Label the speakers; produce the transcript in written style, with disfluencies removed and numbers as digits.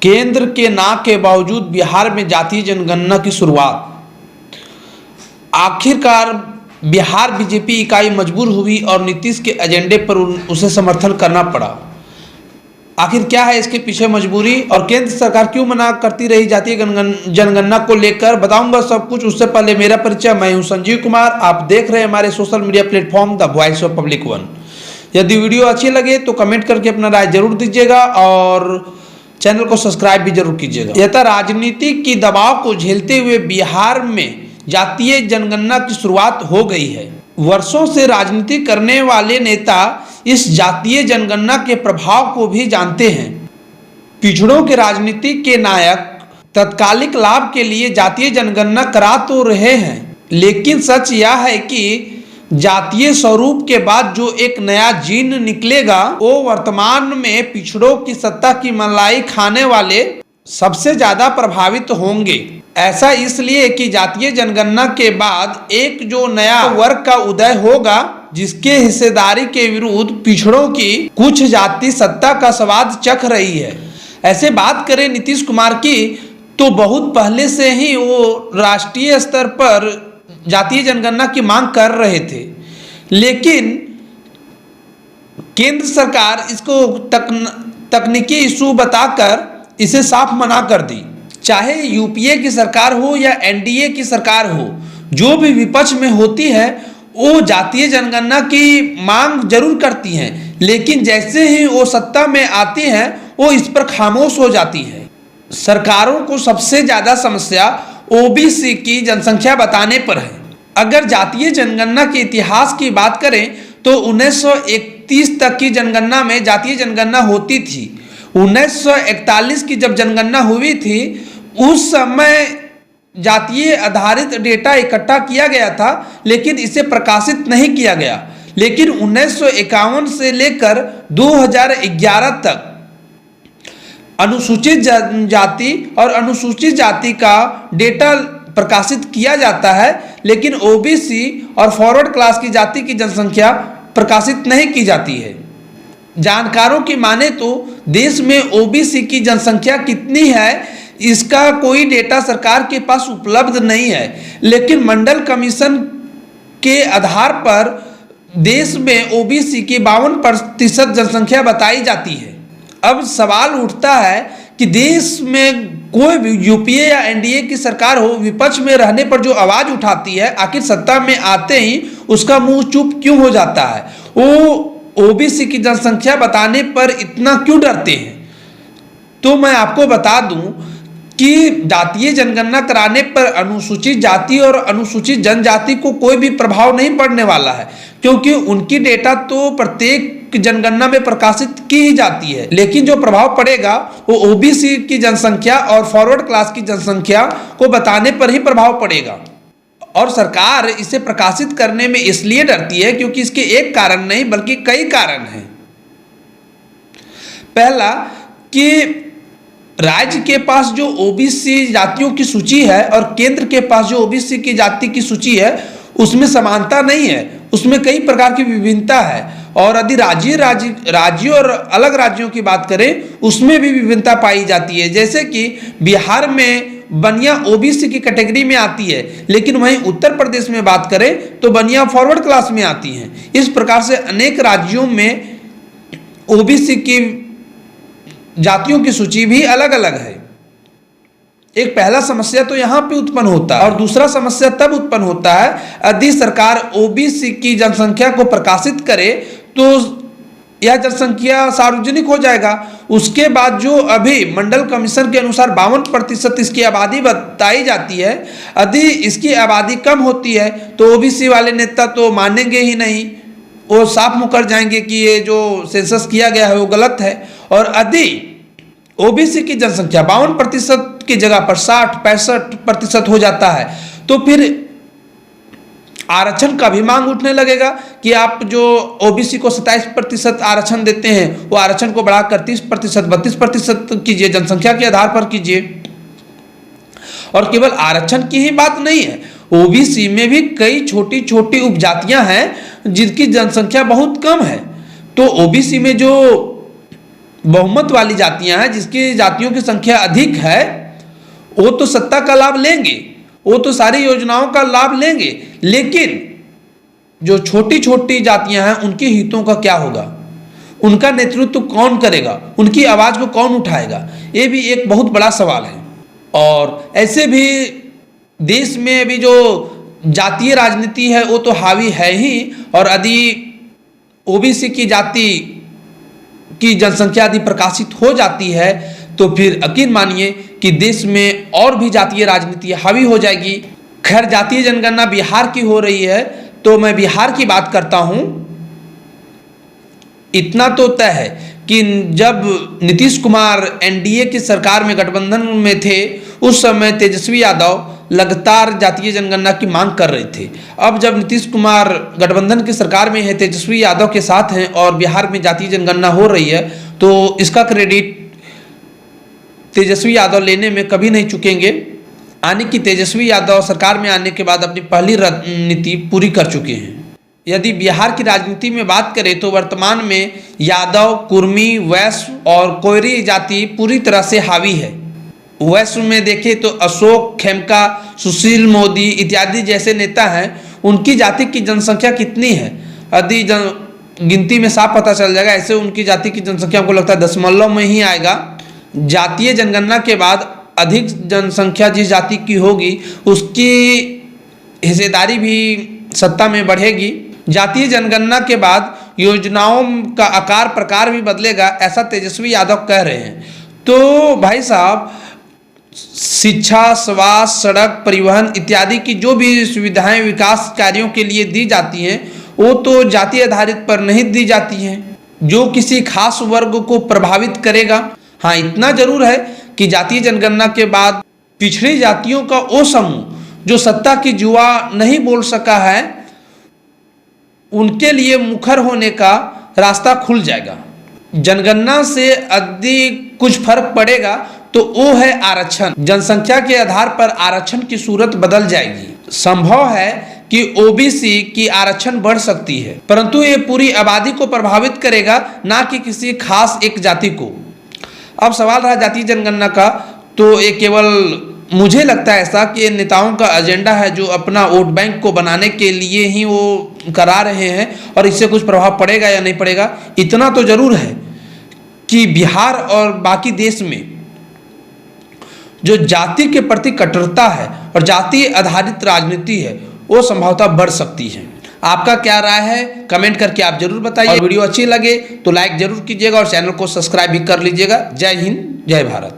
Speaker 1: केंद्र के ना के बावजूद बिहार में जातीय जनगणना की शुरुआत। आखिरकार बिहार बीजेपी इकाई मजबूर हुई और नीतीश के एजेंडे पर उसे समर्थन करना पड़ा। आखिर क्या है इसके पीछे मजबूरी और केंद्र सरकार क्यों मना करती रही जातीय जनगणना को लेकर बताऊंगा सब कुछ। उससे पहले मेरा परिचय, मैं हूं संजीव कुमार, आप देख रहे हैं हमारे social media platform the voice of public one. यदि वीडियो अच्छी लगे तो कमेंट करके अपना राय जरूर दीजिएगा और चैनल को सब्सक्राइब भी जरूर कीजिएगा। यह राजनीति की दबाव को झेलते हुए बिहार में जातीय जनगणना की शुरुआत हो गई है। वर्षों से राजनीति करने वाले नेता इस जातीय जनगणना के प्रभाव को भी जानते हैं। पिछड़ों के राजनीति के नायक तत्कालिक लाभ के लिए जातीय जनगणना करा तो रहे हैं, लेकिन सच यह है कि जातीय स्वरूप के बाद जो एक नया जीन निकलेगा वो वर्तमान में पिछड़ों की सत्ता की मलाई खाने वाले सबसे ज्यादा प्रभावित होंगे। ऐसा इसलिए कि जातीय जनगणना के बाद एक जो नया वर्ग का उदय होगा जिसके हिस्सेदारी के विरुद्ध पिछड़ों की कुछ जाति सत्ता का स्वाद चख रही है। ऐसे बात करें नीतीश कुमार की तो बहुत पहले से ही वो राष्ट्रीय स्तर पर जातीय जनगणना की मांग कर रहे थे, लेकिन केंद्र सरकार इसको तकनीकी इशू बताकर इसे साफ मना कर दी। चाहे यूपीए की सरकार हो या एनडीए की सरकार हो, जो भी विपक्ष में होती है वो जातीय जनगणना की मांग जरूर करती हैं, लेकिन जैसे ही वो सत्ता में आती हैं वो इस पर खामोश हो जाती है। सरकारों को सबसे ज्यादा समस्या ओबीसी की जनसंख्या बताने पर है। अगर जातीय जनगणना के इतिहास की बात करें तो 1931 तक की जनगणना में जातीय जनगणना होती थी। 1941 की जब जनगणना हुई थी उस समय जातीय आधारित डेटा इकट्ठा किया गया था, लेकिन इसे प्रकाशित नहीं किया गया। लेकिन 1951 से लेकर 2011 तक अनुसूचित जाति और अनुसूचित जाति का डेटा प्रकाशित किया जाता है, लेकिन ओबीसी और फॉरवर्ड क्लास की जाति की जनसंख्या प्रकाशित नहीं की जाती है। जानकारों की माने तो देश में ओबीसी की जनसंख्या कितनी है इसका कोई डेटा सरकार के पास उपलब्ध नहीं है, लेकिन मंडल कमीशन के आधार पर देश में ओबीसी की 52% जनसंख्या बताई जाती है। अब सवाल उठता है कि देश में कोई भी यूपीए या एनडीए की सरकार हो, विपक्ष में रहने पर जो आवाज उठाती है, आखिर सत्ता में आते ही उसका मुंह चुप क्यों हो जाता है? वो ओबीसी की जनसंख्या बताने पर इतना क्यों डरते हैं? तो मैं आपको बता दूं कि जातीय जनगणना कराने पर अनुसूचित जाति और अनुसूचित जनजाति को कोई भी प्रभाव नहीं पड़ने वाला है, क्योंकि उनकी डेटा तो प्रत्येक जनगणना में प्रकाशित की ही जाती है। लेकिन जो प्रभाव पड़ेगा वो ओबीसी की जनसंख्या और फॉरवर्ड क्लास की जनसंख्या को बताने पर ही प्रभाव पड़ेगा। और सरकार इसे प्रकाशित करने में इसलिए डरती है क्योंकि इसके एक कारण नहीं बल्कि कई कारण हैं। पहला कि राज्य के पास जो ओबीसी जातियों की सूची है और केंद्र के पास जो ओबीसी की जाति की सूची है उसमें समानता नहीं है, उसमें कई प्रकार की विभिन्नता है। और यदि राज्यों और अलग राज्यों की बात करें उसमें भी विभिन्नता पाई जाती है। जैसे कि बिहार में बनिया ओबीसी की कैटेगरी में आती है, लेकिन वहीं उत्तर प्रदेश में बात करें तो बनिया फॉरवर्ड क्लास में आती हैं। इस प्रकार से अनेक राज्यों में ओबीसी की जातियों की सूची भी अलग अलग है। एक पहला समस्या तो यहाँ पे उत्पन्न होता है, और दूसरा समस्या तब उत्पन्न होता है यदि सरकार ओबीसी की जनसंख्या को प्रकाशित करे तो यह जनसंख्या सार्वजनिक हो जाएगा। उसके बाद जो अभी मंडल कमीशन के अनुसार 52% इसकी आबादी बताई जाती है, यदि इसकी आबादी कम होती है तो ओबीसी वाले नेता तो मानेंगे ही नहीं, वो साफ मुकर जाएंगे कि ये जो सेंसस किया गया है वो गलत है। और यदि ओबीसी की जनसंख्या 52% की जगह पर 60-65% हो जाता है तो फिर आरक्षण का भी मांग उठने लगेगा कि आप जो ओबीसी को 27% आरक्षण देते हैं वो आरक्षण को बढ़ाकर 30%, 32% कीजिए, जनसंख्या के आधार पर कीजिए। और केवल आरक्षण की ही बात नहीं है, ओबीसी में भी कई छोटी छोटी उपजातियां हैं जिनकी जनसंख्या बहुत कम है। तो ओबीसी में जो बहुमत वाली जातियां हैं, जिसकी जातियों की संख्या अधिक है, वो तो सत्ता का लाभ लेंगे, वो तो सारी योजनाओं का लाभ लेंगे, लेकिन जो छोटी छोटी जातियां हैं उनके हितों का क्या होगा, उनका नेतृत्व कौन करेगा, उनकी आवाज को कौन उठाएगा, ये भी एक बहुत बड़ा सवाल है। और ऐसे भी देश में अभी जो जातीय राजनीति है वो तो हावी है ही, और यदि ओबीसी की जाति की जनसंख्या यदि प्रकाशित हो जाती है तो फिर यकीन मानिए कि देश में और भी जातीय राजनीति हावी हो जाएगी। खैर, जातीय जनगणना बिहार की हो रही है तो मैं बिहार की बात करता हूं। इतना तो तय है कि जब नीतीश कुमार एनडीए की सरकार में गठबंधन में थे, उस समय तेजस्वी यादव लगातार जातीय जनगणना की मांग कर रहे थे। अब जब नीतीश कुमार गठबंधन की सरकार में है, तेजस्वी यादव के साथ हैं और बिहार में जातीय जनगणना हो रही है, तो इसका क्रेडिट तेजस्वी यादव लेने में कभी नहीं चुकेंगे। आने की तेजस्वी यादव सरकार में आने के बाद अपनी पहली रणनीति पूरी कर चुके हैं। यदि बिहार की राजनीति में बात करें तो वर्तमान में यादव, कुर्मी, वैश्य और कोयरी जाति पूरी तरह से हावी है। वैश्य में देखें तो अशोक खेमका, सुशील मोदी इत्यादि जैसे नेता हैं। उनकी जाति की जनसंख्या कितनी है यदि गिनती में साफ पता चल जाएगा। ऐसे उनकी जाति की जनसंख्या हमको लगता है दशमलव में ही आएगा। जातीय जनगणना के बाद अधिक जनसंख्या जिस जाति की होगी उसकी हिस्सेदारी भी सत्ता में बढ़ेगी। जातीय जनगणना के बाद योजनाओं का आकार प्रकार भी बदलेगा, ऐसा तेजस्वी यादव कह रहे हैं। तो भाई साहब, शिक्षा, स्वास्थ्य, सड़क, परिवहन इत्यादि की जो भी सुविधाएं विकास कार्यों के लिए दी जाती हैं वो तो जाति आधारित पर नहीं दी जाती हैं, जो किसी खास वर्ग को प्रभावित करेगा। हाँ, इतना जरूर है कि जातीय जनगणना के बाद पिछड़ी जातियों का वो समूह जो सत्ता की जुआ नहीं बोल सका है, उनके लिए मुखर होने का रास्ता खुल जाएगा। जनगणना से यदि कुछ फर्क पड़ेगा तो वो है आरक्षण। जनसंख्या के आधार पर आरक्षण की सूरत बदल जाएगी। संभव है कि ओबीसी की आरक्षण बढ़ सकती है, परंतु ये पूरी आबादी को प्रभावित करेगा, ना कि किसी खास एक जाति को। अब सवाल रहा जातीय जनगणना का, तो ये केवल मुझे लगता है ऐसा कि नेताओं का एजेंडा है जो अपना वोट बैंक को बनाने के लिए ही वो करा रहे हैं, और इससे कुछ प्रभाव पड़ेगा या नहीं पड़ेगा। इतना तो जरूर है कि बिहार और बाकी देश में जो जाति के प्रति कट्टरता है और जाति आधारित राजनीति है वो संभवतः बढ़ सकती है। आपका क्या राय है कमेंट करके आप जरूर बताइए। और वीडियो अच्छी लगे तो लाइक जरूर कीजिएगा और चैनल को सब्सक्राइब भी कर लीजिएगा। जय हिंद, जय भारत।